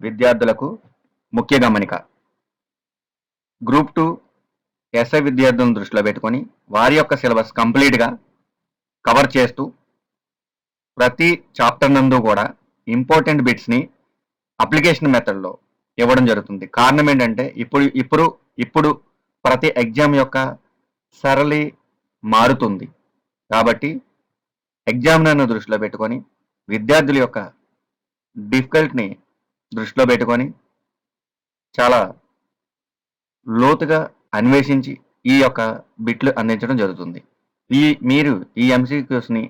విద్యార్థులకు ముఖ్య గమనిక. గ్రూప్ 2 ఎస్ఐ విద్యార్థులను దృష్టిలో పెట్టుకొని వారి యొక్క సిలబస్ కంప్లీట్గా కవర్ చేస్తూ ప్రతి చాప్టర్ నందు కూడా ఇంపార్టెంట్ బిట్స్ని అప్లికేషన్ మెథడ్లో ఇవ్వడం జరుగుతుంది. కారణం ఏంటంటే ఇప్పుడు ప్రతి ఎగ్జామ్ యొక్క సరళి మారుతుంది కాబట్టి ఎగ్జామినర్ను దృష్టిలో పెట్టుకొని విద్యార్థుల యొక్క డిఫికల్ట్ని దృష్టిలో పెట్టుకొని చాలా లోతుగా అన్వేషించి ఈ యొక్క బిట్లు అందించడం జరుగుతుంది. మీరు ఈ ఎంసీక్యూస్ని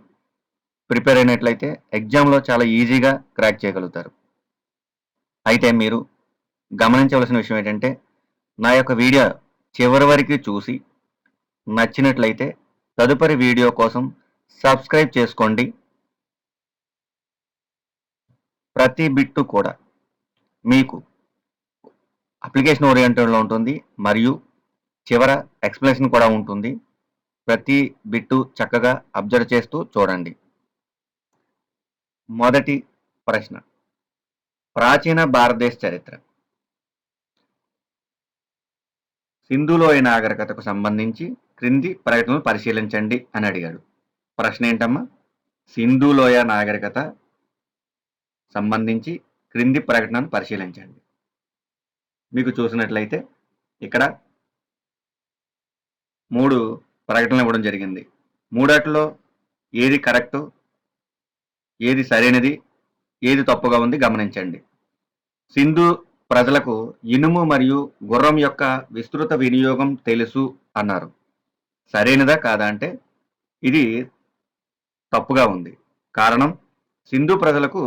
ప్రిపేర్ అయినట్లయితే ఎగ్జామ్లో చాలా ఈజీగా క్రాక్ చేయగలుగుతారు. అయితే మీరు గమనించవలసిన విషయం ఏంటంటే నా యొక్క వీడియో చివరి వరకు చూసి నచ్చినట్లయితే తదుపరి వీడియో కోసం సబ్స్క్రైబ్ చేసుకోండి. ప్రతి బిట్టు కూడా మీకు అప్లికేషన్ ఓరియంటెడ్లో ఉంటుంది మరియు చివర ఎక్స్ప్లెనేషన్ కూడా ఉంటుంది. ప్రతి బిట్టు చక్కగా అబ్జర్వ్ చేస్తూ చూడండి. మొదటి ప్రశ్న, ప్రాచీన భారతదేశ చరిత్ర. సింధు లోయ నాగరికతకు సంబంధించి క్రింది ప్రకటనలు పరిశీలించండి అని అడిగాడు. ప్రశ్న ఏంటమ్మా? సింధు లోయ నాగరికత సంబంధించి క్రింది ప్రకటనను పరిశీలించండి. మీకు చూసినట్లయితే ఇక్కడ 3 ప్రకటనలు ఇవ్వడం జరిగింది. మూడాటిలో ఏది కరెక్ట్, ఏది సరైనది, ఏది తప్పుగా ఉంది గమనించండి. సింధు ప్రజలకు ఇనుము మరియు గుర్రం యొక్క విస్తృత వినియోగం తెలుసు అన్నారు. సరైనదా కాదా అంటే ఇది తప్పుగా ఉంది. కారణం, సింధు ప్రజలకు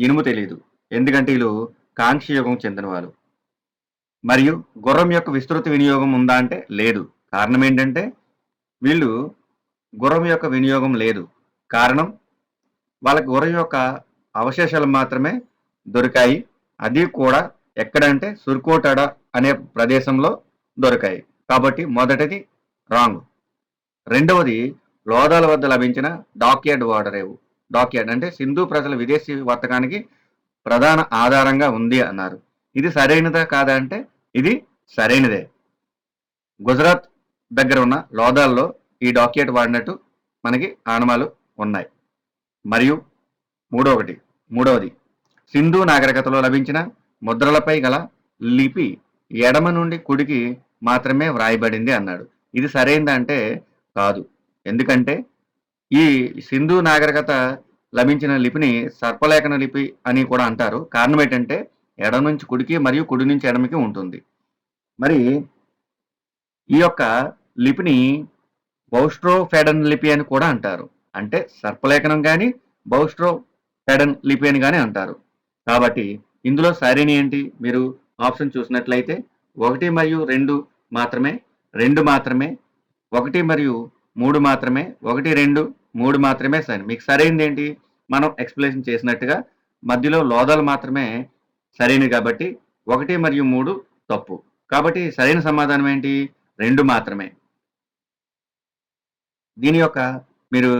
ఇనుము తెలియదు, ఎందుకంటే వీళ్ళు కాంస్య యుగం చెందినవారు. మరియు గుర్రం యొక్క విస్తృత వినియోగం ఉందా అంటే లేదు. కారణం ఏంటంటే వీళ్ళు గుర్రం యొక్క వినియోగం లేదు. కారణం, వాళ్ళకి గుర్రం యొక్క అవశేషాలు మాత్రమే దొరికాయి. అది కూడా ఎక్కడంటే సుర్కోటడ అనే ప్రదేశంలో దొరికాయి. కాబట్టి మొదటిది రాంగ్. రెండవది, లోదాల వద్ద లభించిన డాక్యార్డ్ వాడరేవు. డాక్యార్డ్ అంటే సింధు ప్రజల విదేశీ వర్తకానికి ప్రధాన ఆధారంగా ఉంది అన్నారు. ఇది సరైనదా కాదా అంటే ఇది సరైనదే. గుజరాత్ దగ్గర ఉన్న లోదాల్లో ఈ డాక్యార్డ్ వాడినట్టు మనకి ఆనమాలు ఉన్నాయి. మరియు మూడవది, సింధు నాగరికతలో లభించిన ముద్రలపై గల లిపి ఎడమ నుండి కుడికి మాత్రమే వ్రాయబడింది అన్నాడు. ఇది సరైనదా అంటే కాదు. ఎందుకంటే ఈ సింధు నాగరికత లభించిన లిపిని సర్పలేఖన లిపి అని కూడా అంటారు. కారణం ఏంటంటే ఎడమ నుంచి కుడికి మరియు కుడి నుంచి ఎడమకి ఉంటుంది. మరి ఈ యొక్క లిపిని బౌస్ట్రోఫెడన్ లిపి అని కూడా అంటారు. అంటే సర్పలేఖనం కానీ బౌస్ట్రోఫెడన్ లిపి అని కానీ అంటారు. కాబట్టి ఇందులో సరైన ఏంటి? మీరు ఆప్షన్ చూసినట్లయితే 1 మరియు 2 మాత్రమే, 2 మాత్రమే, 1 మరియు 3 మాత్రమే, 1, 2, 3 మాత్రమే సరైన. మీకు సరైనది ఏంటి? మనం ఎక్స్ప్లెనేషన్ చేసినట్టుగా మధ్యలో లోదాలు మాత్రమే సరైనవి కాబట్టి 1 మరియు 3 తప్పు. కాబట్టి సరైన సమాధానం ఏంటి? 2 మాత్రమే. దీని యొక్క మీరు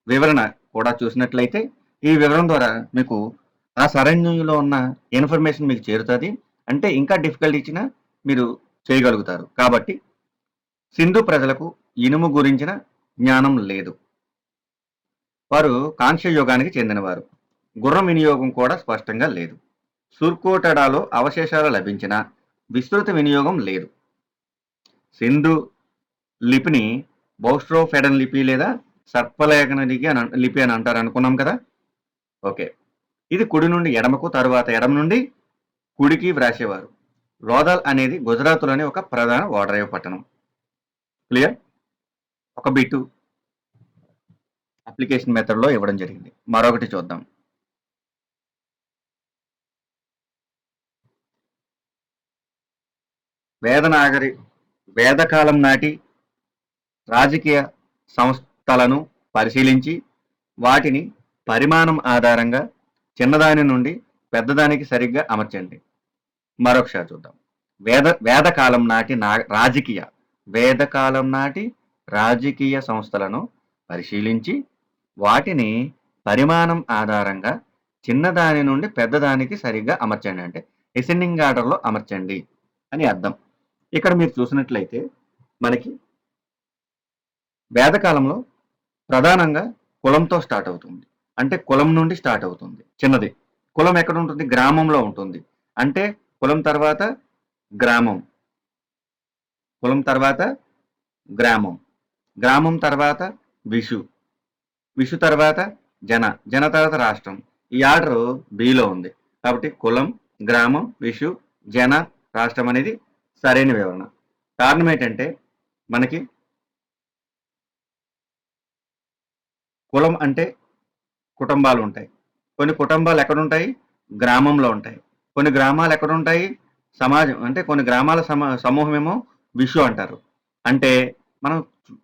వివరణ కూడా చూసినట్లయితే ఈ వివరణ ద్వారా మీకు ఆ సరైనలో ఉన్న ఇన్ఫర్మేషన్ మీకు చేరుతుంది. అంటే ఇంకా డిఫికల్ట్ ఇచ్చినా మీరు చేయగలుగుతారు. కాబట్టి సింధు ప్రజలకు ఇనుము గురించిన జ్ఞానం లేదు. వారు కాంస్య యుగానికి చెందినవారు. గుర్రం వినియోగం కూడా స్పష్టంగా లేదు. సుర్కోటడాలో అవశేషాలు లభించిన విస్తృత వినియోగం లేదు. సింధు లిపిని బౌస్ట్రోఫెడన్ లిపి లేదా సర్పలేఖన లిపి అని అంటారు అనుకున్నాం కదా. ఓకే, ఇది కుడి నుండి ఎడమకు, తరువాత ఎడమ నుండి కుడికి వ్రాసేవారు. లోదాల్ అనేది గుజరాత్లోని ఒక ప్రధాన ఓడరేవు పట్టణం. క్లియర్? ఒక బిట్టు అప్లికేషన్ మెథడ్లో ఇవ్వడం జరిగింది. మరొకటి చూద్దాం. వేదకాలం నాటి రాజకీయ సంస్థలను పరిశీలించి వాటిని పరిమాణం ఆధారంగా చిన్నదాని నుండి పెద్దదానికి సరిగ్గా అమర్చండి. మరొకసారి చూద్దాం. వేదకాలం నాటి రాజకీయ సంస్థలను పరిశీలించి వాటిని పరిమాణం ఆధారంగా చిన్నదాని నుండి పెద్దదానికి సరిగ్గా అమర్చండి. అంటే అసెండింగ్ ఆర్డర్‌లో అమర్చండి అని అర్థం. ఇక్కడ మీరు చూసినట్లయితే మనకి వేదకాలంలో ప్రధానంగా కులంతో స్టార్ట్ అవుతుంది. అంటే కులం నుండి స్టార్ట్ అవుతుంది. చిన్నది. కులం ఎక్కడ ఉంటుంది? గ్రామంలో ఉంటుంది. అంటే కులం తర్వాత గ్రామం. కులం తర్వాత గ్రామం. గ్రామం తర్వాత విషు. విషు తర్వాత జన. జన తర్వాత రాష్ట్రం. ఈ ఆర్డర్ బిలో ఉంది. కాబట్టి కులం, గ్రామం, విషు, జన, రాష్ట్రం అనేది సరైన వివరణ. కారణం ఏంటంటే మనకి కులం అంటే కుటుంబాలు ఉంటాయి. కొన్ని కుటుంబాలు ఎక్కడుంటాయి? గ్రామంలో ఉంటాయి. కొన్ని గ్రామాలు ఎక్కడుంటాయి? సమాజం అంటే కొన్ని గ్రామాల సమూహమేమో విషు అంటారు. అంటే మనం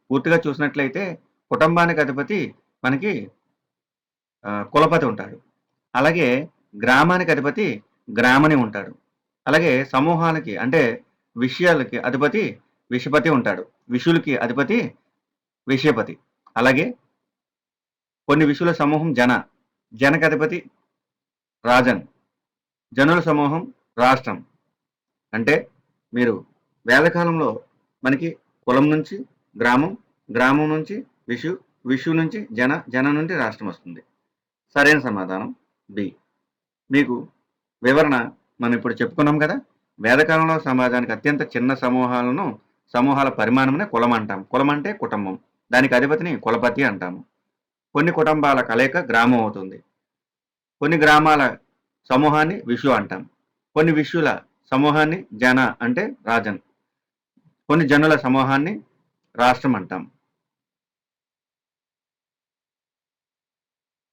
పూర్తిగా చూసినట్లయితే కుటుంబానికి అధిపతి మనకి కులపతి ఉంటాడు. అలాగే గ్రామానికి అధిపతి గ్రామణి ఉంటాడు. అలాగే సమూహాలకి అంటే విషయాలకి అధిపతి విషపతి ఉంటాడు. విషులకి అధిపతి విషయపతి. అలాగే కొన్ని విషుల సమూహం జన. జనకు అధిపతి రాజన్. జనుల సమూహం రాష్ట్రం. అంటే మీరు వేదకాలంలో మనకి కులం నుంచి గ్రామం, గ్రామం నుంచి విషు, విషు నుంచి జన, జన నుండి రాష్ట్రం వస్తుంది. సరైన సమాధానం బి. మీకు వివరణ మనం ఇప్పుడు చెప్పుకున్నాం కదా. వేదకాలంలో సమాజానికి అత్యంత చిన్న సమూహాల పరిమాణమునే కులం అంటాం. కులం అంటే కుటుంబం. దానికి అధిపతిని కులపతి అంటాము. కొన్ని కుటుంబాల కలయిక గ్రామం అవుతుంది. కొన్ని గ్రామాల సమూహాన్ని విషు అంటాం. కొన్ని విషుల సమూహాన్ని జన అంటే రాజన్. కొన్ని జనుల సమూహాన్ని రాష్ట్రం అంటాం.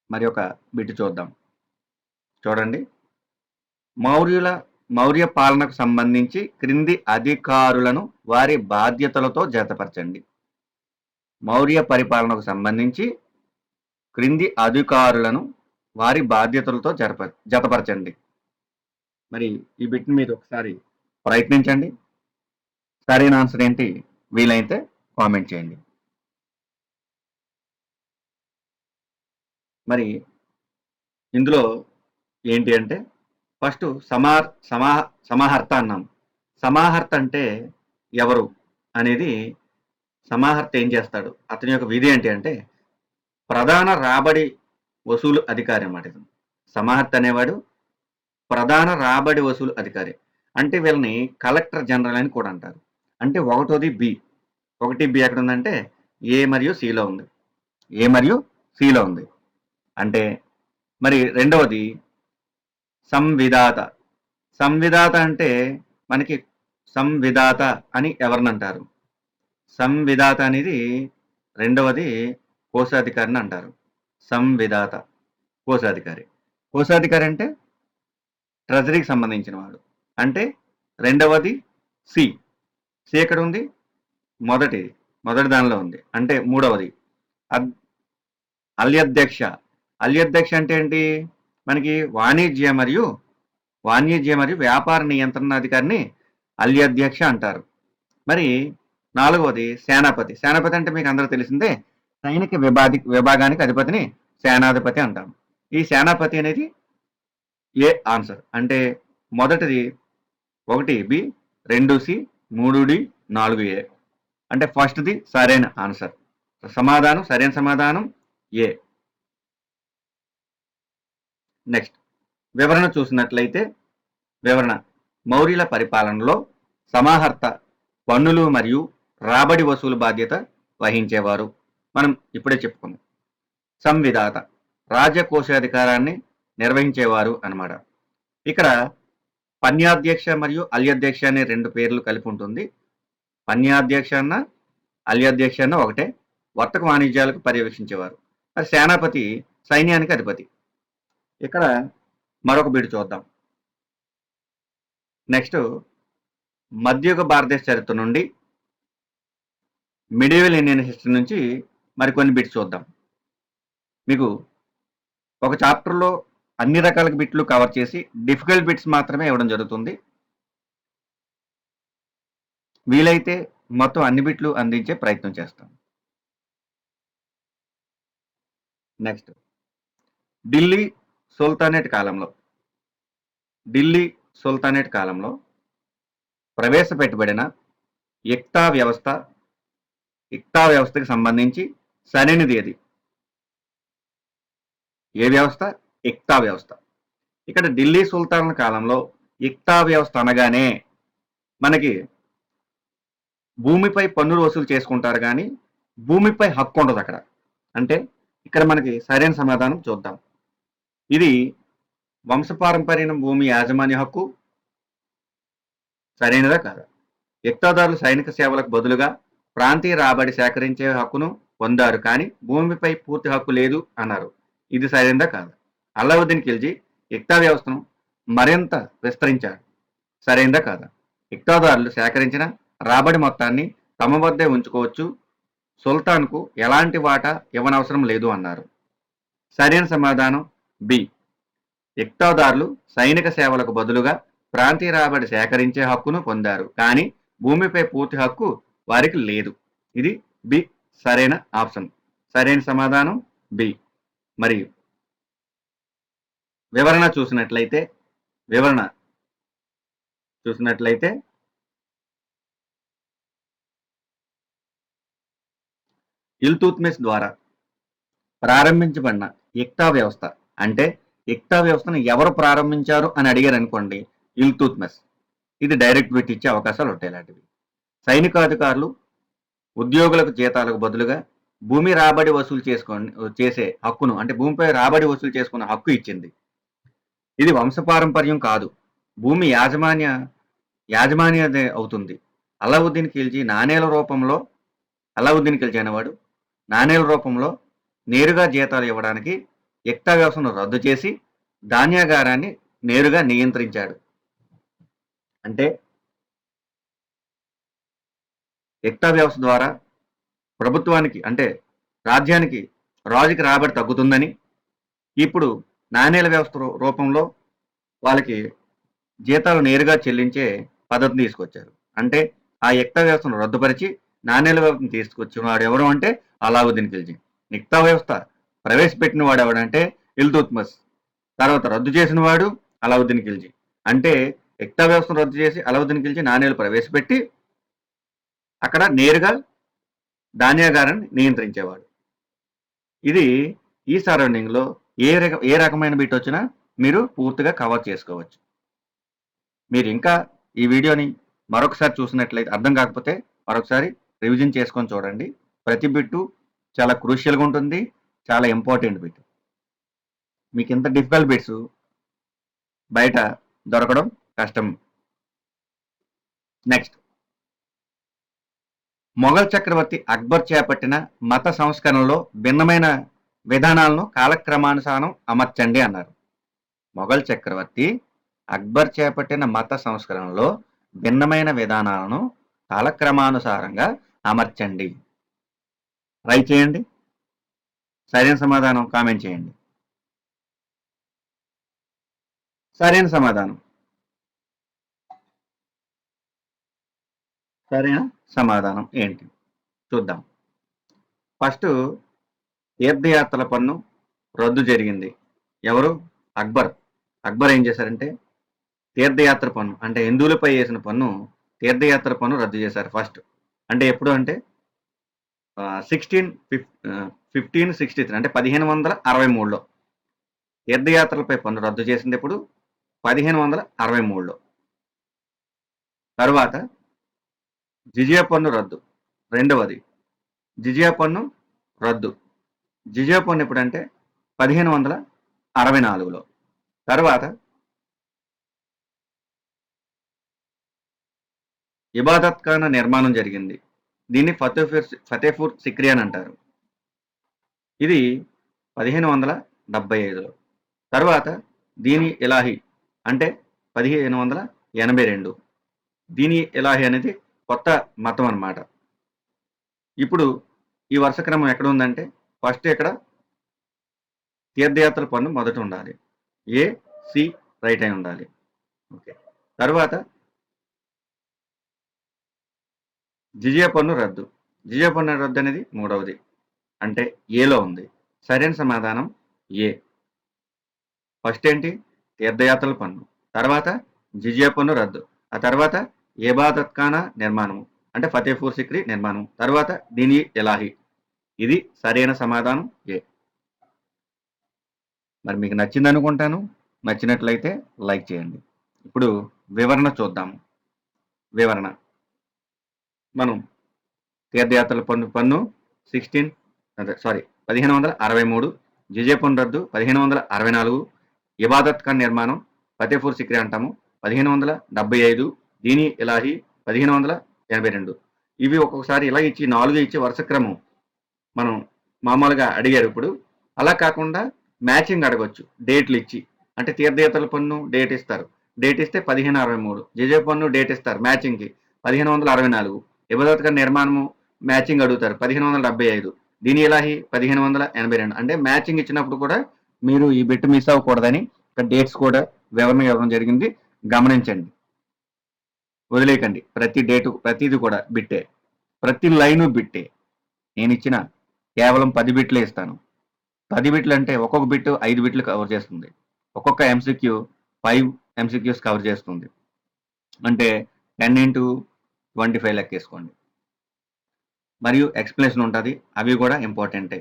మరి ఒక బిట్ చూద్దాం. చూడండి. మౌర్య పాలనకు సంబంధించి క్రింది అధికారులను వారి బాధ్యతలతో జతపరచండి. మౌర్య పరిపాలనకు సంబంధించి క్రింది అధికారులను వారి బాధ్యతలతో జతపరచండి. మరి ఈ బిట్ని మీరు ఒకసారి ప్రయత్నించండి. సరైన ఆన్సర్ ఏంటి వీలైతే కామెంట్ చేయండి. మరి ఇందులో ఏంటి అంటే ఫస్ట్ సమాహర్త అన్నాం. సమాహర్త అంటే ఎవరు అనేది సమాహర్త ఏం చేస్తాడు? అతని యొక్క విధి ఏంటి అంటే ప్రధాన రాబడి వసూలు అధికారి అన్నమాట. సమాహర్త అనేవాడు ప్రధాన రాబడి వసూలు అధికారి. అంటే వీళ్ళని కలెక్టర్ జనరల్ అని కూడా అంటారు. అంటే ఒకటోది బి. 1 బి ఎక్కడ ఉందంటే ఏ మరియు సిలో ఉంది. ఏ మరియు సిలో ఉంది. అంటే మరి రెండవది సంవిధాత. సంవిధాత అంటే మనకి సంవిధాత అని ఎవరినంటారు? సంవిధాత అనేది రెండవది కోశాధికారిని అంటారు. సంవిధాత కోశాధికారి. కోశాధికారి అంటే ట్రెజరీకి సంబంధించిన వాడు. అంటే రెండవది సి. సి ఎక్కడ ఉంది? మొదటి దానిలో ఉంది. అంటే మూడవది అల్యధ్యక్ష. అల్యధ్యక్ష అంటే ఏంటి? మనకి వాణిజ్య మరియు వ్యాపార నియంత్రణ అధికారిని అల్యధ్యక్ష అంటారు. మరి నాలుగవది సేనాపతి. సేనాపతి అంటే మీకు అందరూ తెలిసిందే సైనిక విభాగానికి అధిపతిని సేనాధిపతి అంటాం. ఈ సేనాపతి అనేది ఏ ఆన్సర్. అంటే మొదటిది 1 బి, 2 సి, 3 డి, 4 ఏ. అంటే ఫస్ట్ది సరైన ఆన్సర్. సరైన సమాధానం ఏ. నెక్స్ట్ వివరణ చూసినట్లయితే వివరణ మౌర్యుల పరిపాలనలో సమాహర్త పన్నులు మరియు రాబడి వసూలు బాధ్యత వహించేవారు. మనం ఇప్పుడే చెప్పుకున్నాం. సంవిధాత రాజకోశాధికారాన్ని నిర్వహించేవారు అన్నమాట. ఇక్కడ పన్యాధ్యక్ష మరియు అల్యాధ్యక్ష అనే 2 పేర్లు కలిపి ఉంటుంది. పన్యాధ్యక్ష అన్న అల్యాధ్యక్ష అన్న ఒకటే. వర్తక వాణిజ్యాలకు పర్యవేక్షించేవారు. మరి సేనాపతి సైన్యానికి అధిపతి. ఇక్కడ మరొక బిట్ చూద్దాం. నెక్స్ట్ మధ్యయుగ భారతదేశ చరిత్ర నుండి మిడివల్ ఇండియన్ హిస్టరీ నుంచి మరికొన్ని బిట్స్ చూద్దాం. మీకు ఒక చాప్టర్లో అన్ని రకాల బిట్లు కవర్ చేసి డిఫికల్ట్ బిట్స్ మాత్రమే ఇవ్వడం జరుగుతుంది. వీలైతే మొత్తం అన్ని బిట్లు అందించే ప్రయత్నం చేస్తాం. నెక్స్ట్ ఢిల్లీ సుల్తానేట్ కాలంలో ఢిల్లీ సుల్తానేట్ కాలంలో ప్రవేశపెట్టబడిన ఇక్తా వ్యవస్థకి సంబంధించి సరైనది ఏది? ఏ వ్యవస్థ? ఇక్తా వ్యవస్థ. ఇక్కడ ఢిల్లీ సుల్తానుల కాలంలో ఇక్తా వ్యవస్థ అనగానే మనకి భూమిపై పన్నులు వసూలు చేసుకుంటారు కానీ భూమిపై హక్కు ఉండదు అక్కడ. అంటే ఇక్కడ మనకి సరైన సమాధానం చూద్దాం. ఇది వంశపారంపర్య భూమి యాజమాన్య హక్కు సరైనదా కాదా? ఇక్తాదారులు సైనిక సేవలకు బదులుగా ప్రాంతీయ రాబడి సేకరించే హక్కును పొందారు కానీ భూమిపై పూర్తి హక్కు లేదు అన్నారు. ఇది సరైనదా కాదా? అల్లావుద్దీన్ ఖిల్జీ ఇక్తా వ్యవస్థను మరింత విస్తరించాడు. సరైనదా కాదా? ఇక్తాదారులు సేకరించిన రాబడి మొత్తాన్ని తమ వద్దే ఉంచుకోవచ్చు, సుల్తాన్కు ఎలాంటి వాటా ఇవ్వనవసరం లేదు అన్నారు. సరైన సమాధానం బి. ఇక్తాదారులు సైనిక సేవలకు బదులుగా ప్రాంతీయ రాబడి సేకరించే హక్కును పొందారు కానీ భూమిపై పూర్తి హక్కు వారికి లేదు. ఇది బి సరైన ఆప్షన్. సరైన సమాధానం బి. మరి వివరణ చూసినట్లయితే ఇల్తుత్మిష్ ద్వారా ప్రారంభించబడిన ఇక్తా వ్యవస్థ అంటే ఇక్తా వ్యవస్థను ఎవరు ప్రారంభించారు అని అడిగారు అనుకోండి, ఇల్తుత్మిష్. ఇది డైరెక్ట్ బిట్ ఇచ్చే అవకాశాలు ఉంటాయి. ఇలాంటివి సైనికాధికారులు ఉద్యోగులకు జీతాలకు బదులుగా భూమి రాబడి వసూలు చేసే హక్కును అంటే భూమిపై రాబడి వసూలు చేసుకునే హక్కు ఇచ్చింది. ఇది వంశపారంపర్యం కాదు, భూమి యాజమాన్యదే అవుతుంది. అల్లావుద్దీన్ ఖిల్జీ అనేవాడు నాణేల రూపంలో నేరుగా జీతాలు ఇవ్వడానికి ఇక్తా వ్యవస్థను రద్దు చేసి ధాన్యాగారాన్ని నేరుగా నియంత్రించాడు. అంటే ఇక్తా వ్యవస్థ ద్వారా ప్రభుత్వానికి అంటే రాజుకి రాబడి తగ్గుతుందని ఇప్పుడు నాణేల వ్యవస్థ రూపంలో వాళ్ళకి జీతాలు నేరుగా చెల్లించే పద్ధతిని తీసుకొచ్చారు. అంటే ఆ ఇక్తా వ్యవస్థను రద్దుపరిచి నాణేల వ్యవస్థను తీసుకొచ్చిన వాడు ఎవరు అంటే అల్లావుద్దీన్ ఖిల్జీ. ఇక్తా వ్యవస్థ ప్రవేశపెట్టిన వాడు ఎవడంటే ఇల్తుత్మిష్. తర్వాత రద్దు చేసిన వాడు అల్లావుద్దీన్ ఖిల్జీ. అంటే ఇక్తా వ్యవస్థను రద్దు చేసి అల్లావుద్దీన్ ఖిల్జీ నాణేలు ప్రవేశపెట్టి అక్కడ నేరుగా ధాన్యాగారాన్ని నియంత్రించేవాడు. ఇది ఈ సరౌండింగ్లో ఏ రకమైన బిట్ వచ్చినా మీరు పూర్తిగా కవర్ చేసుకోవచ్చు. మీరు ఇంకా ఈ వీడియోని మరొకసారి చూసినట్లయితే అర్థం కాకపోతే మరొకసారి రివిజన్ చేసుకొని చూడండి. ప్రతి బిట్టు చాలా క్రూషియల్గా ఉంటుంది, చాలా ఇంపార్టెంట్ బిట్. మీకు ఇంత డిఫికల్ట్ బిట్స్ బయట దొరకడం కష్టం. నెక్స్ట్, మొఘల్ చక్రవర్తి అక్బర్ చేపట్టిన మత సంస్కరణలో భిన్నమైన విధానాలను కాలక్రమానుసారం అమర్చండి అన్నారు. మొఘల్ చక్రవర్తి అక్బర్ చేపట్టిన మత సంస్కరణలో భిన్నమైన విధానాలను కాలక్రమానుసారంగా అమర్చండి. ట్రై చేయండి. సరైన సమాధానం కామెంట్ చేయండి. సరైన సమాధానం ఏంటి చూద్దాం. ఫస్ట్, తీర్థయాత్రల పన్ను రద్దు జరిగింది. ఎవరు? అక్బర్ ఏం చేశారంటే తీర్థయాత్ర పన్ను అంటే హిందువులపై వేసిన పన్ను తీర్థయాత్ర పన్ను రద్దు చేశారు ఫస్ట్. అంటే ఎప్పుడు అంటే 1563 అంటే 1563లో తీర్థయాత్రలపై పన్ను రద్దు చేసింది. ఎప్పుడు? 1563లో. తర్వాత జిజియా పన్ను రద్దు రెండవది. జిజియా పన్ను రద్దు. జిజియా పన్ను ఎప్పుడంటే 1564లో. తర్వాత ఇబాదత్ ఖానా నిర్మాణం జరిగింది. దీన్ని ఫతేపూర్ సిక్రీ అని అంటారు. ఇది 1575లో. తర్వాత దీని ఇలాహి అంటే 1582. దీని ఇలాహి అనేది కొత్త మతం అన్నమాట. ఇప్పుడు ఈ వరుస క్రమం ఎక్కడ ఉందంటే ఫస్ట్ ఇక్కడ తీర్థయాత్రల పన్ను మొదట ఉండాలి, సి రైట్ అయి ఉండాలి. ఓకే. తర్వాత జిజియా పన్ను రద్దు అనేది మూడవది అంటే ఏలో ఉంది. సరైన సమాధానం ఏ. ఫస్ట్ ఏంటి? తీర్థయాత్రల పన్ను. తర్వాత జిజియా పన్ను రద్దు. ఆ తర్వాత ఏబాదత్ ఖానా నిర్మాణము. అంటే ఫతేపూర్ సిక్రీ నిర్మాణం. తర్వాత దీని ఇలాహి. ఇది సరైన సమాధానం ఏ. మరి మీకు నచ్చింది అనుకుంటాను. నచ్చినట్లయితే లైక్ చేయండి. ఇప్పుడు వివరణ చూద్దాము. వివరణ మనం తీర్థయాత్రల పన్ను 1563, జిజియా పన్ను రద్దు 1564, ఇబాదత్ ఖాన్ నిర్మాణం ఫతేపూర్ సిక్రీ అంటాము 1575, దీని ఇలాహి 1582. ఇవి ఒక్కొక్కసారి ఇలా ఇచ్చి 4 ఇచ్చి వరుస క్రమం మనం మామూలుగా అడిగారు. ఇప్పుడు అలా కాకుండా మ్యాచింగ్ అడగొచ్చు డేట్లు ఇచ్చి. అంటే తీర్థయాత్రల పన్ను డేట్ ఇస్తారు. డేట్ ఇస్తే 1563, జిజియా పన్ను డేట్ ఇస్తారు మ్యాచింగ్కి 1564, ఇబాదత్ ఖాన్ నిర్మాణము మ్యాచింగ్ అడుగుతారు 1575, దీని ఇలాహి 1582. అంటే మ్యాచింగ్ ఇచ్చినప్పుడు కూడా మీరు ఈ బిట్ మిస్ అవ్వకూడదని డేట్స్ కూడా వివరణ ఇవ్వడం జరిగింది. గమనించండి, వదిలేయకండి. ప్రతి డేటు ప్రతిది కూడా బిట్టే, ప్రతి లైను బిట్టే. నేను ఇచ్చిన కేవలం 10 బిట్లే ఇస్తాను. 10 బిట్లు అంటే ఒక్కొక్క బిట్ 5 బిట్లు కవర్ చేస్తుంది. ఒక్కొక్క ఎంసీక్యూ 5 ఎంసీక్యూస్ కవర్ చేస్తుంది. అంటే 10 into 25 లెక్కేసుకోండి. మరియు ఎక్స్ప్లెనేషన్ ఉంటుంది, అవి కూడా ఇంపార్టెంటే.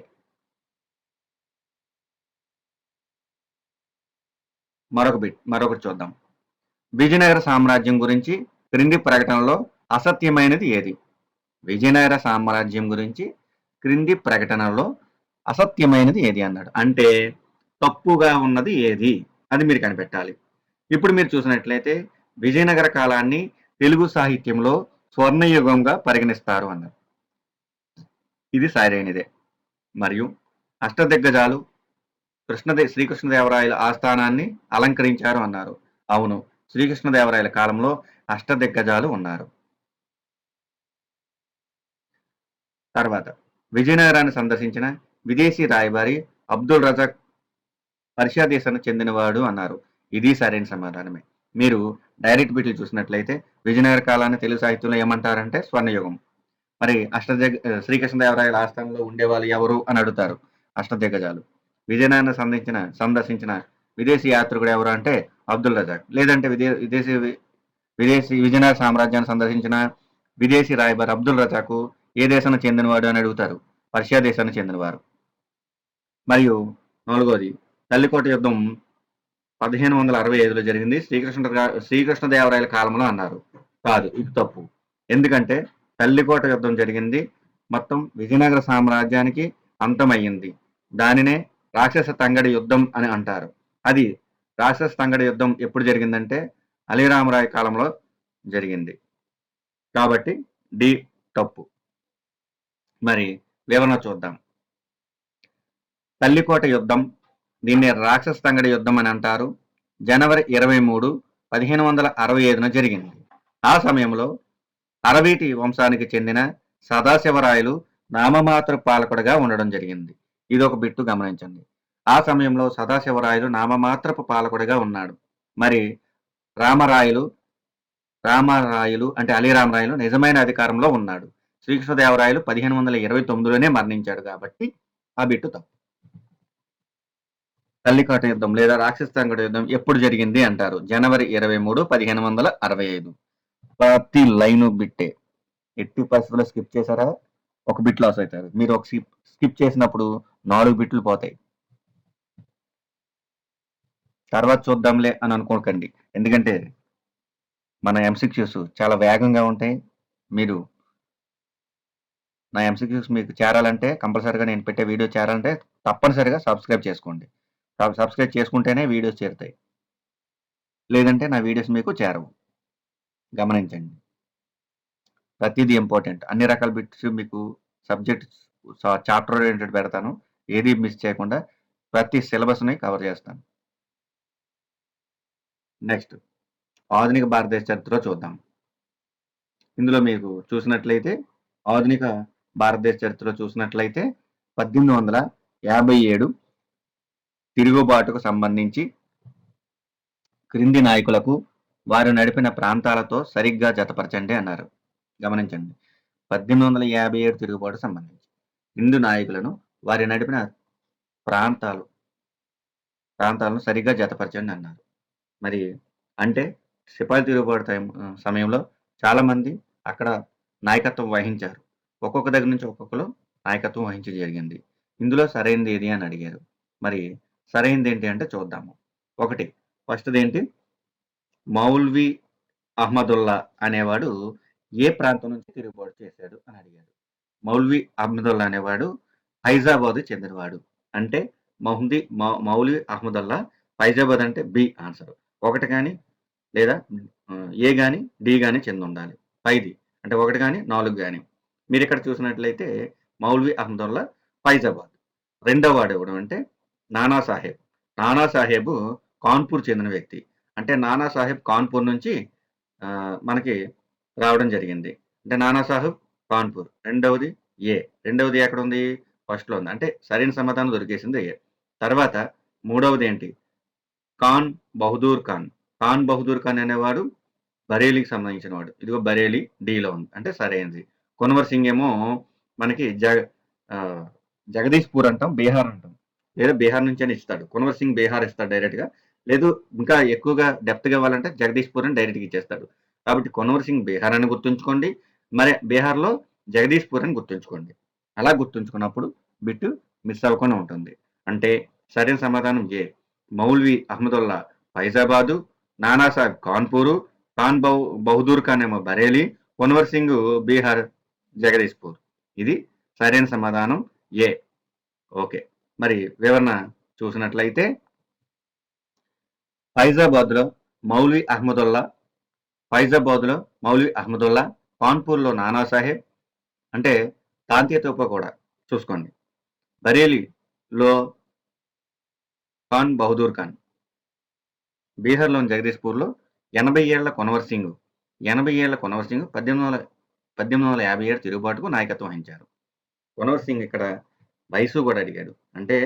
మరొకటి చూద్దాం. విజయనగర సామ్రాజ్యం గురించి క్రింది ప్రకటనలో అసత్యమైనది ఏది? విజయనగర సామ్రాజ్యం గురించి క్రింది ప్రకటనలో అసత్యమైనది ఏది అన్నాడు. అంటే తప్పుగా ఉన్నది ఏది అది మీరు కనిపెట్టాలి. ఇప్పుడు మీరు చూసినట్లయితే విజయనగర కాలాన్ని తెలుగు సాహిత్యంలో స్వర్ణయుగంగా పరిగణిస్తారు అన్నారు. ఇది సరైనదే. మరియు అష్టదిగ్గజాలు శ్రీకృష్ణదేవరాయల ఆస్థానాన్ని అలంకరించారు అన్నారు. అవును, శ్రీకృష్ణదేవరాయల కాలంలో అష్టదిగ్గజాలు ఉన్నారు. తర్వాత విజయనగరాన్ని సందర్శించిన విదేశీ రాయబారి అబ్దుల్ రజాక్ పర్షియా దేశానికి చెందినవాడు అన్నారు. ఇది సరైన సమాధానమే. మీరు డైరెక్ట్ బిట్లు చూసినట్లయితే విజయనగర కాలాన్ని తెలుగు సాహిత్యంలో ఏమంటారంటే స్వర్ణయుగం. మరి శ్రీకృష్ణదేవరాయల ఆస్థానంలో ఉండేవాళ్ళు ఎవరు అని అడుగుతారు. అష్టదిగ్గజాలు. విజయనగరాన్ని సందర్శించిన విదేశీ యాత్రికుడు ఎవరు అంటే అబ్దుల్ రజాక్. లేదంటే విదేశీ విజయనగర సామ్రాజ్యాన్ని సందర్శించిన విదేశీ రాయబారి అబ్దుల్ రజాకు ఏ దేశానికి చెందినవాడు అని అడుగుతారు. పర్షియా దేశానికి చెందినవారు. మరియు 4వది తల్లికోట యుద్ధం 1565లో జరిగింది. శ్రీకృష్ణదేవరాయల కాలంలో అన్నారు. కాదు, ఇది తప్పు. ఎందుకంటే తల్లికోట యుద్ధం జరిగింది మొత్తం విజయనగర సామ్రాజ్యానికి అంతమయ్యింది. దానినే రాక్షస తంగడి యుద్ధం అని అంటారు. అది రాక్షస తంగడి యుద్ధం ఎప్పుడు జరిగిందంటే అలీరామరాయ కాలంలో జరిగింది. కాబట్టి డి తప్పు. మరి వివరణ చూద్దాం. తల్లికోట యుద్ధం, దీన్ని రాక్షస తంగడి యుద్ధం అని అంటారు. జనవరి 23, 1565న జరిగింది. ఆ సమయంలో అరవీటి వంశానికి చెందిన సదాశివరాయలు నామమాత్ర పాలకుడిగా ఉండడం జరిగింది. ఇది ఒక బిట్టు గమనించండి. ఆ సమయంలో సదాశివరాయలు నామమాత్రపు పాలకుడిగా ఉన్నాడు. మరి రామరాయలు అంటే అలీరామరాయలు నిజమైన అధికారంలో ఉన్నాడు. శ్రీకృష్ణదేవరాయలు 1529లోనే మరణించాడు. కాబట్టి ఆ బిట్టు తప్పు. తల్లికోట యుద్ధం లేదా రాక్షస తంగడి యుద్ధం ఎప్పుడు జరిగింది అంటారు. జనవరి 23, 1565. ప్రతి లైను బిట్టే. ఎట్టి పరిస్థితుల్లో స్కిప్ చేశారా ఒక బిట్ లాస్ అవుతారు. మీరు ఒక స్కిప్ చేసినప్పుడు 4 బిట్లు పోతాయి. తర్వాత చూద్దాంలే అని అనుకోకండి. ఎందుకంటే మన ఎంసీక్యూస్ చాలా వేగంగా ఉంటాయి. మీరు నా ఎంసీక్యూస్ మీకు చేరాలంటే కంపల్సరిగా నేను పెట్టే వీడియో చేరాలంటే తప్పనిసరిగా సబ్స్క్రైబ్ చేసుకోండి. సబ్స్క్రైబ్ చేసుకుంటేనే వీడియోస్ చేరుతాయి. లేదంటే నా వీడియోస్ మీకు చేరవు. గమనించండి, ప్రతిదీ ఇంపార్టెంట్. అన్ని రకాల బిట్స్ మీకు సబ్జెక్ట్ చాప్టర్ ఓరియంటెడ్ పెడతాను. ఏది మిస్ చేయకుండా ప్రతి సిలబస్ని కవర్ చేస్తాను. నెక్స్ట్ ఆధునిక భారతదేశ చరిత్ర చూద్దాం. ఇందులో మీకు చూసినట్లయితే ఆధునిక భారతదేశ చరిత్రలో చూసినట్లయితే 1857 తిరుగుబాటుకు సంబంధించి క్రింది నాయకులకు వారు నడిపిన ప్రాంతాలతో సరిగ్గా జతపరచండి అన్నారు. గమనించండి, 1857 తిరుగుబాటు సంబంధించి క్రింది నాయకులను వారి నడిపిన ప్రాంతాలు ప్రాంతాలను సరిగ్గా జతపరచండి అన్నారు. మరి అంటే సిపాయిల తిరుగుబాటు సమయంలో చాలామంది అక్కడ నాయకత్వం వహించారు. ఒక్కొక్క దగ్గర నుంచి ఒక్కొక్కరు నాయకత్వం వహించడం జరిగింది. ఇందులో సరైనది ఏది అని అడిగారు. మరి సరైనది ఏంటి అంటే చూద్దాము. ఒకటి ఫస్ట్‌దేంటి మౌల్వి అహ్మదుల్లా అనేవాడు ఏ ప్రాంతం నుంచి తిరుగుబాటు చేశాడు అని అడిగారు. మౌల్వి అహ్మదుల్లా అనేవాడు ఫైజాబాద్‌కి చెందినవాడు. అంటే మౌల్వి అహ్మదుల్లా ఫైజాబాద్ అంటే బి ఆన్సర్. ఒకటి గాని లేదా ఏ గాని, డి గాని చెందుండాలి. పైది అంటే 1 గాని, 4 గాని. మీరిక్కడ చూసినట్లయితే మౌల్వి అహ్మదుల్లా ఫైజాబాద్. రెండో వాడెవడు అంటే నానా సాహెబ్. నానా సాహెబు కాన్పూర్ చెందిన వ్యక్తి. అంటే నానా సాహెబ్ కాన్పూర్ నుంచి మనకి రావడం జరిగింది. అంటే నానా సాహెబ్ కాన్పూర్. రెండవది ఏ. రెండవది ఎక్కడుంది? ఫస్ట్‌లో ఉంది. అంటే సరైన సమాధానం దొరికేసింది ఏ. తర్వాత మూడవది ఏంటి? ఖాన్ బహదూర్ ఖాన్. ఖాన్ బహదూర్ ఖాన్ అనేవాడు బరేలీకి సంబంధించిన వాడు. ఇదిగో బరేలీ డీలో ఉంది. అంటే సరైనది. కున్వర్ సింగ్ ఏమో మనకి జగదీష్‌పూర్ అంటాం. బీహార్ అంటాం. లేదా బీహార్ నుంచైనా ఇస్తాడు. కున్వర్ సింగ్ బీహార్ ఇస్తాడు డైరెక్ట్‌గా. లేదు ఇంకా ఎక్కువగా డెప్త్‌గా ఇవ్వాలంటే జగదీష్‌పూర్ అని డైరెక్ట్‌గా ఇచ్చేస్తాడు. కాబట్టి కున్వర్ సింగ్ బీహార్ అని గుర్తుంచుకోండి. మరి బీహార్‌లో జగదీష్‌పూర్ అని గుర్తుంచుకోండి. అలా గుర్తుంచుకున్నప్పుడు బిట్ మిస్ అవ్వకుండా ఉంటుంది. అంటే సరైన సమాధానం ఏ. మౌల్వి అహ్మదుల్లా ఫైజాబాదు, నానాసాహెబ్ కాన్పూరు, ఖాన్ బహదూర్ ఖాన్ ఏమో బరేలీ, కున్వర్ సింగ్ బీహార్, జగదీష్పూర్. ఇది సరైన సమాధానం ఏ. ఓకే. మరి వివరణ చూసినట్లయితే ఫైజాబాద్‌లో మౌల్వి అహ్మదుల్లా, ఫైజాబాద్‌లో మౌల్వి అహ్మదుల్లా, కాన్పూర్‌లో నానాసాహెబ్ అంటే ప్రాంతీయ తూప కూడా చూసుకోండి. బరేలీలో ఖాన్ బహదూర్ ఖాన్, బీహార్లోని జగదీష్పూర్లో 80 ఏళ్ల కున్వర్ సింగ్ 1857 తిరుగుబాటుకు నాయకత్వం వహించారు. కున్వర్ సింగ్ ఇక్కడ వయసు కూడా అడిగాడు. అంటే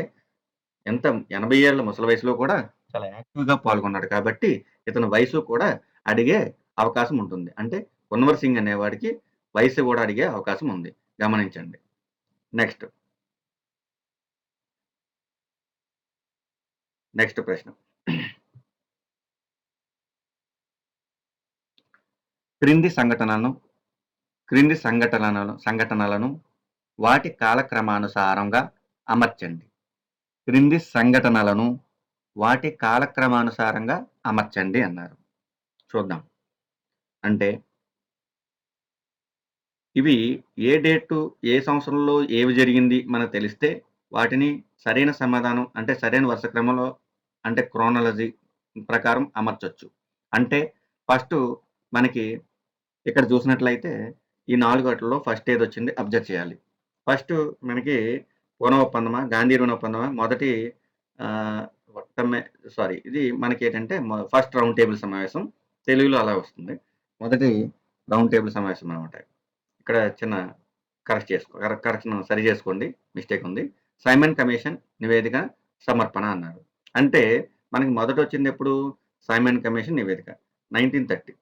ఎంత 80 ఏళ్ల ముసలి వయసులో కూడా చాలా యాక్టివ్‌గా పాల్గొన్నాడు కాబట్టి ఇతని వయసు కూడా అడిగే అవకాశం ఉంటుంది. అంటే కున్వర్ సింగ్ అనేవాడికి వయసు కూడా అడిగే అవకాశం ఉంది. గమనించండి. నెక్స్ట్ ప్రశ్న. క్రింది సంఘటనలను వాటి కాలక్రమానుసారంగా అమర్చండి. క్రింది సంఘటనలను వాటి కాలక్రమానుసారంగా అమర్చండి అన్నారు. చూద్దాం. అంటే ఇవి ఏ డేటు, ఏ సంవత్సరంలో ఏవి జరిగింది మనకు తెలిస్తే వాటిని సరైన సమాధానం అంటే సరైన వరుస క్రమంలో అంటే క్రోనాలజీ ప్రకారం అమర్చొచ్చు. అంటే ఫస్టు మనకి ఇక్కడ చూసినట్లయితే ఈ 4 వాటిల్లో ఫస్ట్ ఏదొచ్చింది అబ్జర్వ్ చేయాలి. ఫస్టు మనకి పూనా ఒప్పందమా, గాంధీ రుణ ఒప్పందమా, మొదటి ఆహ్, ఒట్టమే ఇది మనకేంటంటే ఫస్ట్ రౌండ్ టేబుల్ సమావేశం. తెలుగులో అలా వస్తుంది. మొదటి రౌండ్ టేబుల్ సమావేశం అనమాట. ఇక్కడ చిన్న కరెక్షన్ సరి చేసుకోండి. మిస్టేక్ ఉంది. సైమన్ కమిషన్ నివేదిక సమర్పణ అన్నారు. అంటే మనకి మొదటొచ్చిందెప్పుడు? సైమన్ కమిషన్ నివేదిక 1930.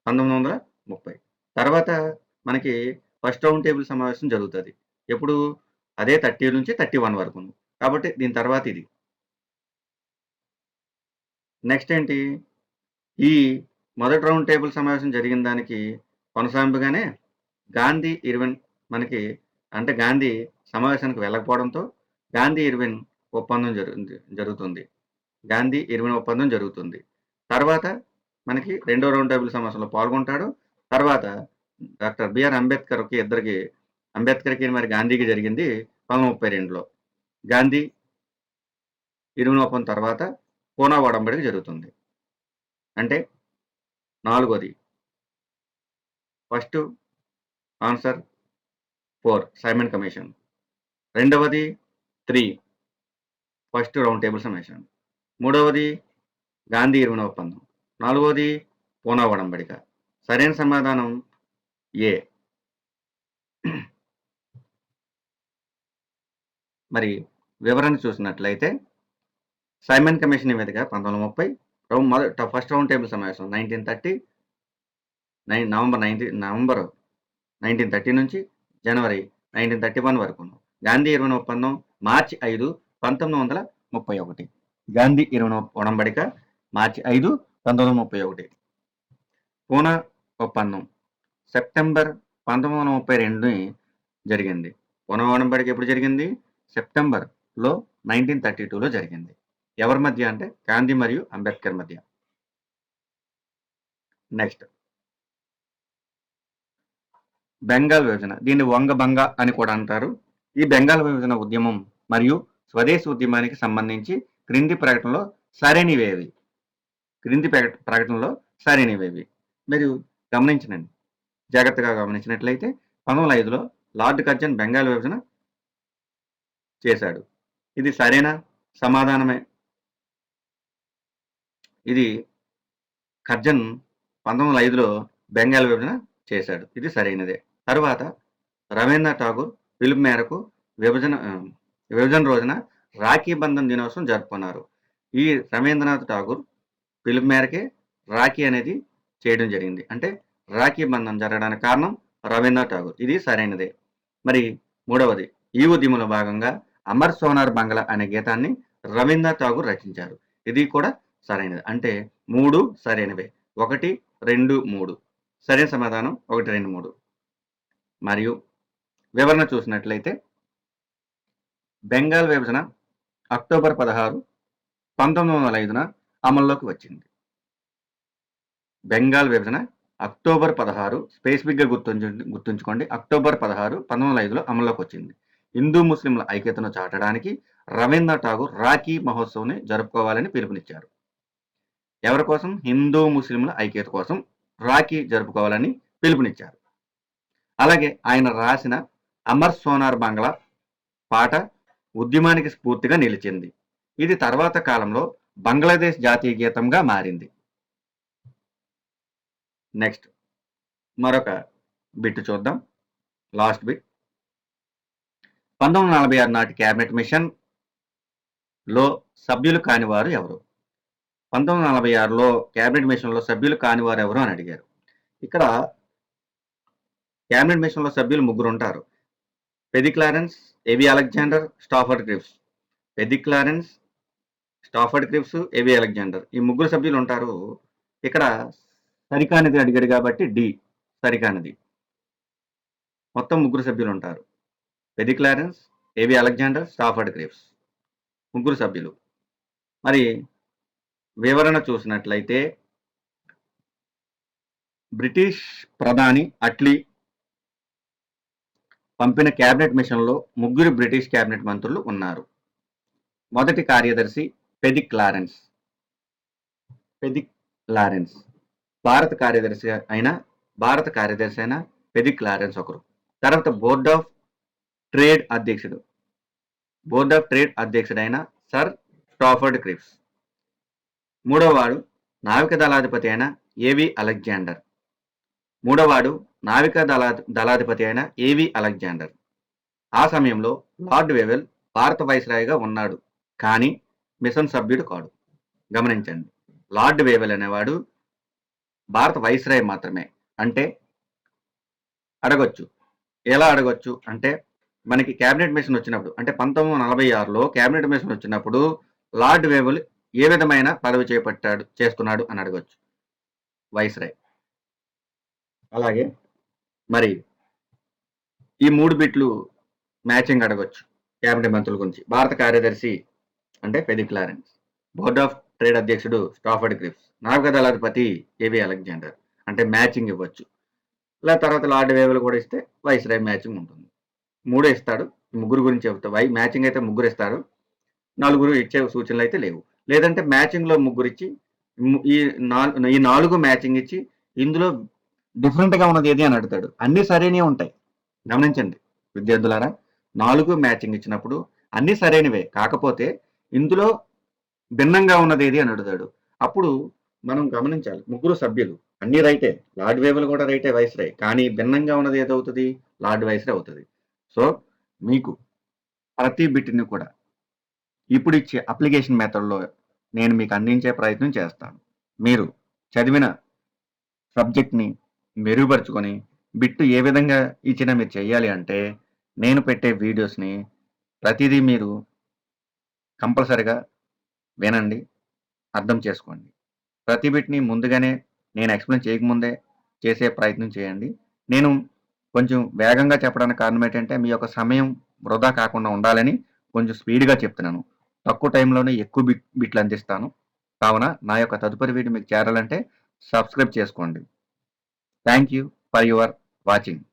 1930. తర్వాత మనకి ఫస్ట్ రౌండ్ టేబుల్ సమావేశం జరుగుతది. ఎప్పుడు? అదే 30 నుంచి 31 వరకును. కాబట్టి దీని తర్వాత ఇది. నెక్స్ట్ ఏంటి? ఈ మొదటి రౌండ్ టేబుల్ సమావేశం జరిగిన దానికి కొనసాగింపుగానే గాంధీ ఇర్విన్ మనకి అంటే గాంధీ సమావేశానికి వెళ్ళకపోవడంతో గాంధీ ఇర్విన్ ఒప్పందం జరుగుతుంది. గాంధీ ఇర్విన్ ఒప్పందం జరుగుతుంది. తర్వాత మనకి రెండో రౌండ్ టేబుల్ సమావేశంలో పాల్గొంటాడు. తర్వాత డాక్టర్ బిఆర్ అంబేద్కర్‌కి మరి గాంధీకి జరిగింది 1932లో. గాంధీ ఇర్విన్ ఒప్పందం తర్వాత పూనా ఒడంబడిక జరుగుతుంది. అంటే నాలుగోది ఫస్ట్ ఆన్సర్ 4 సైమన్ కమిషన్. రెండవది 3 ఫస్ట్ రౌండ్ టేబుల్ సమావేశం. మూడవది గాంధీ ఇర్విన్ ఒప్పందం. నాలుగవది పూనా ఒడంబడిక. సరైన సమాధానం ఏ. మరి వివరణ చూసినట్లయితే సైమన్ కమిషన్ నివేదిక 1930 ఫస్ట్ రౌండ్ టేబుల్ సమావేశం 1930 నవంబర్ 1930 నుంచి జనవరి 1931 వరకు. గాంధీ ఇర్విన్ ఒప్పందం మార్చి 5, 1931. గాంధీ ఉడంబడిక మార్చి 5, 1931. పూనా ఒప్పందం సెప్టెంబర్ 1932 జరిగింది. పూనా ఒడంబడిక ఎప్పుడు జరిగింది? సెప్టెంబర్లో 1932లో జరిగింది. ఎవరి మధ్య అంటే గాంధీ మరియు అంబేద్కర్ మధ్య. నెక్స్ట్ బెంగాల్ విభజన, దీన్ని వంగభంగ అని కూడా అంటారు. ఈ బెంగాల్ విభజన ఉద్యమం మరియు స్వదేశీ ఉద్యమానికి సంబంధించి క్రింది ప్రకటనలో సరైనవేవి? మీరు గమనించండి, జాగ్రత్తగా గమనించినట్లయితే 1905లో లార్డ్ కర్జన్ బెంగాల్ విభజన చేశాడు. ఇది సరైన సమాధానమే. ఇది కర్జన్ 1905లో బెంగాల్ విభజన చేశాడు. ఇది సరైనదే. తర్వాత రవీంద్రనాథ్ ఠాగూర్ పిలుపు మేరకు విభజన రోజున రాఖీ బంధన్ దినోత్సవం జరుపుకున్నారు. ఈ రవీంద్రనాథ్ ఠాగూర్ పిలుపు మేరకే రాఖీ అనేది చేయడం జరిగింది. అంటే రాఖీ బంధన్ జరగడానికి కారణం రవీంద్రనాథ్ ఠాగూర్. ఇది సరైనదే. మరి మూడవది, ఈ ఉద్యమంలో భాగంగా అమర్ సోనార్ బంగ్లా అనే గీతాన్ని రవీంద్రనాథ్ ఠాగూర్ రచించారు. ఇది కూడా సరైనది. అంటే 3 సరైనవే. 1, 2, 3 సరైన సమాధానం 1, 2, 3. మరియు వివరణ చూసినట్లయితే బెంగాల్ విభజన అక్టోబర్ 16, 1905 అమల్లోకి వచ్చింది. బెంగాల్ విభజన అక్టోబర్ 16, స్పెసిఫిక్గా గుర్తుంచుకోండి, అక్టోబర్ 16, 1905లో అమల్లోకి వచ్చింది. హిందూ ముస్లింల ఐక్యతను చాటడానికి రవీంద్రనాథ్ ఠాగూర్ రాఖీ మహోత్సవ్ని జరుపుకోవాలని పిలుపునిచ్చారు. ఎవరి కోసం? హిందూ ముస్లింల ఐక్యత కోసం రాఖీ జరుపుకోవాలని పిలుపునిచ్చారు. అలాగే ఆయన రాసిన అమర్ సోనార్ బంగ్లా పాట ఉద్యమానికి స్ఫూర్తిగా నిలిచింది. ఇది తర్వాత కాలంలో బంగ్లాదేశ్ జాతీయ గీతంగా మారింది. నెక్స్ట్ మరొక బిట్ చూద్దాం, లాస్ట్ బిట్. 1946 నాటి క్యాబినెట్ మిషన్ లో సభ్యులు కాని వారు ఎవరు? 1946లో క్యాబినెట్ మిషన్లో సభ్యులు కాని వారు ఎవరు అని అడిగారు. ఇక్కడ క్యాబినెట్ మిషన్లో సభ్యులు 3 ఉంటారు. Pethick Lawrence, A V Alexander, Stafford Cripps. Pethick Lawrence, Stafford Cripps, A V Alexander, ఈ 3 సభ్యులు ఉంటారు. ఇక్కడ సరికానిది అడిగాడు కాబట్టి డి సరికానిది. మొత్తం 3 సభ్యులు ఉంటారు. Pethick Lawrence, A V Alexander, Stafford క్రిప్స్, 3 సభ్యులు. మరి వివరణ చూసినట్లయితే బ్రిటిష్ ప్రధాని అట్లీ పంపిన క్యాబినెట్ మిషన్లో 3 బ్రిటిష్ క్యాబినెట్ మంత్రులు ఉన్నారు. మొదటి కార్యదర్శి పెది క్లారెన్స్. భారత కార్యదర్శి అయిన పెది క్లారెన్స్ ఒకరు. తర్వాత బోర్డ్ ఆఫ్ ట్రేడ్ అధ్యక్షుడైన సర్ స్టాఫర్డ్ క్రిప్స్. మూడవవాడు నావిక దళాధిపతి అయిన ఏవి అలెగ్జాండర్. ఆ సమయంలో లార్డ్ వేవెల్ భారత వైస్రాయ్గా ఉన్నాడు, కానీ మిషన్ సభ్యుడు కాడు. గమనించండి, లార్డ్ వేవెల్ అనేవాడు భారత వైస్రాయ్ మాత్రమే. అంటే ఎలా అడగొచ్చు అంటే మనకి క్యాబినెట్ మిషన్ వచ్చినప్పుడు, అంటే 1946లో క్యాబినెట్ మిషన్ వచ్చినప్పుడు లార్డ్ వేవెల్ ఏ విధమైన పదవి చేస్తున్నాడు అని అడగొచ్చు, వైస్రాయ్. అలాగే మరి ఈ 3 బిట్లు మ్యాచింగ్ అడగొచ్చు క్యాబినెట్ మంత్రుల గురించి. భారత కార్యదర్శి అంటే Pedi Clarence, board of trade అధ్యక్షుడు స్టాఫర్డ్ క్రిప్స్, నావికా దళాధిపతి ఏవి అలెగ్జాండర్ అంటే మ్యాచింగ్ ఇవ్వచ్చు. ఇలా తర్వాత లార్డ్ వేవెల్ కూడా ఇస్తే వైస్రాయ్ మ్యాచింగ్ ఉంటుంది. 3 ఇస్తాడు, 3 గురించి చెబుతా. మ్యాచింగ్ అయితే 3 ఇస్తాడు, 4 ఇచ్చే సూచనలు అయితే లేవు. లేదంటే మ్యాచింగ్లో 3 ఇచ్చి ఈ 4 మ్యాచింగ్ ఇచ్చి ఇందులో డిఫరెంట్గా ఉన్నది ఏది అని అడుగుతాడు. అన్ని సరైనవి ఉంటాయి. గమనించండి విద్యార్థులారా, 4 మ్యాచింగ్ ఇచ్చినప్పుడు అన్ని సరైనవే, కాకపోతే ఇందులో భిన్నంగా ఉన్నది ఏది అని అడుగుతాడు. అప్పుడు మనం గమనించాలి, 3 సభ్యులు అన్ని రైటే, లార్డ్ వేవెల్ కూడా రైటే, వైస్రాయ్, కానీ భిన్నంగా ఉన్నది ఏదవుతుంది? లార్డ్ వైస్రాయ్ అవుతుంది. సో మీకు ప్రతి బిట్ని కూడా ఇప్పుడు ఇచ్చే అప్లికేషన్ మెథడ్లో నేను మీకు అందించే ప్రయత్నం చేస్తాను. మీరు చదివిన సబ్జెక్ట్ని మెరుగుపరుచుకొని బిట్టు ఏ విధంగా ఇచ్చినా మీరు చేయాలి అంటే నేను పెట్టే వీడియోస్ని ప్రతిదీ మీరు కంపల్సరిగా వినండి, అర్థం చేసుకోండి. ప్రతి బిట్‌ని ముందుగానే నేను ఎక్స్‌ప్లెయిన్ చేయకముందే చేసే ప్రయత్నం చేయండి. నేను కొంచెం వేగంగా చెప్పడానికి కారణం ఏంటంటే, మీ యొక్క సమయం వృధా కాకుండా ఉండాలని కొంచెం స్పీడ్‌గా చెప్తున్నాను. తక్కువ టైంలోనే ఎక్కువ బిట్లు అందిస్తాను. కావున నా యొక్క తదుపరి వీడియో మీకు చేరాలంటే సబ్స్క్రైబ్ చేసుకోండి. Thank you for your watching.